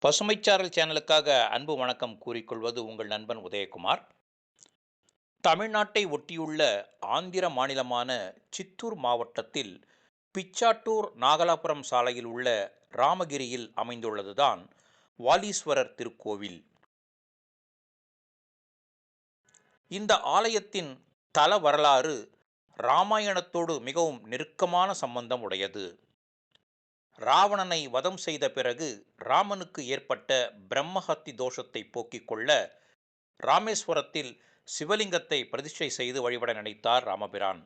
பசுமைச்சாரல் சேனலுக்காக அன்பு வணக்கம் கூறிக்கொள்வது உங்கள் நண்பன் உதயகுமார். தமிழ்நாட்டை ஒட்டியுள்ள ஆந்திர மாநிலமான சித்தூர் மாவட்டத்தில் பிச்சாட்டூர் நாகலாபுரம் சாலையில் உள்ள ராமகிரியில் அமைந்துள்ளதுதான் வாலீஸ்வரர் திருக்கோவில். இந்த ஆலயத்தின் தல வரலாறு ராமாயணத்தோடு மிகவும் நெருக்கமான சம்பந்தம் உடையது. ராவணனை வதம் செய்த பிறகு ராமனுக்கு ஏற்பட்ட பிரம்மஹத்தி தோஷத்தை போக்கிக் கொள்ள ராமேஸ்வரத்தில் சிவலிங்கத்தை பிரதிஷ்டை செய்து வழிபட நினைத்தார் ராமபிரான்.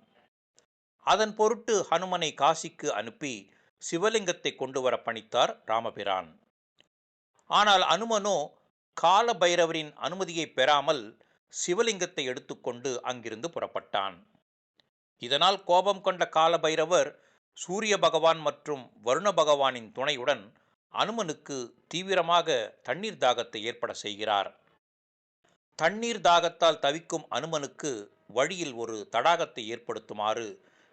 அதன் பொருட்டு ஹனுமனை காசிக்கு அனுப்பி சிவலிங்கத்தை கொண்டு வர பணித்தார் ராமபிரான். ஆனால் அனுமனோ கால பைரவரின் அனுமதியை பெறாமல் சிவலிங்கத்தை எடுத்துக்கொண்டு அங்கிருந்து புறப்பட்டான். இதனால் கோபம் கொண்ட கால பைரவர் சூரிய பகவான் மற்றும் வருண பகவானின் துணையுடன் அனுமனுக்கு தீவிரமாக தண்ணீர் தாகத்தை ஏற்பட செய்கிறார். தண்ணீர் தாகத்தால் தவிக்கும் அனுமனுக்கு வழியில் ஒரு தடாகத்தை ஏற்படுத்துமாறு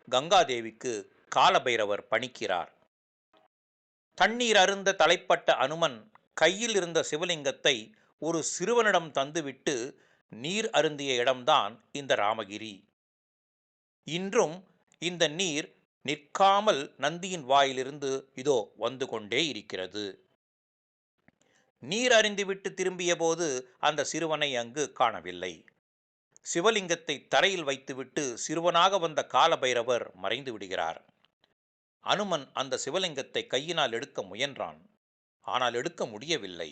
கங்காதேவிக்கு காலபைரவர் பணிக்கிறார். தண்ணீர் அருந்த தலைப்பட்ட அனுமன் கையில் இருந்த சிவலிங்கத்தை ஒரு சிறுவனிடம் தந்துவிட்டு நீர் அருந்திய இடம்தான் இந்த ராமகிரி. இன்றும் இந்த நீர் நிற்காமல் நந்தியின் வாயிலிருந்து இதோ வந்து கொண்டே இருக்கிறது. நீர் அருந்திவிட்டு திரும்பிய போது அந்த சிறுவனை அங்கு காணவில்லை. சிவலிங்கத்தை தரையில் வைத்துவிட்டு சிறுவனாக வந்த காலபைரவர் மறைந்து விடுகிறார். அனுமன் அந்த சிவலிங்கத்தை கையினால் எடுக்க முயன்றான். ஆனால் எடுக்க முடியவில்லை.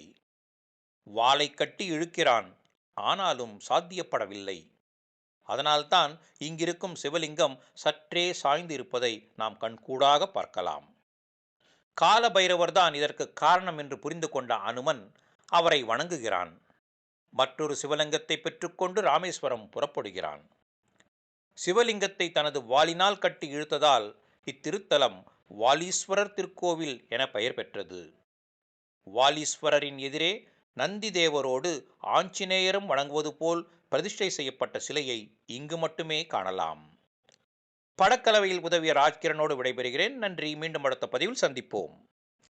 வாளை கட்டி இழுக்கிறான். ஆனாலும் சாத்தியப்படவில்லை. அதனால்தான் இங்கிருக்கும் சிவலிங்கம் சற்றே சாய்ந்து இருப்பதை நாம் கண்கூடாக பார்க்கலாம். கால பைரவர்தான் இதற்கு காரணம் என்று புரிந்து கொண்ட அனுமன் அவரை வணங்குகிறான். மற்றொரு சிவலிங்கத்தை பெற்றுக்கொண்டு ராமேஸ்வரம் புறப்படுகிறான். சிவலிங்கத்தை தனது வாளினால் கட்டி இழுத்ததால் இத்திருத்தலம் வாலீஸ்வரர் திருக்கோவில் என பெயர் பெற்றது. வாலீஸ்வரரின் எதிரே நந்தி தேவரோடு ஆஞ்சநேயரும் வணங்குவது போல் பிரதிஷ்டை செய்யப்பட்ட சிலையை இங்கு மட்டுமே காணலாம். படக்கலவையில் உதவிய ராஜ்கிரனோடு விடைபெறுகிறேன். நன்றி. மீண்டும் அடுத்த பதிவில் சந்திப்போம்.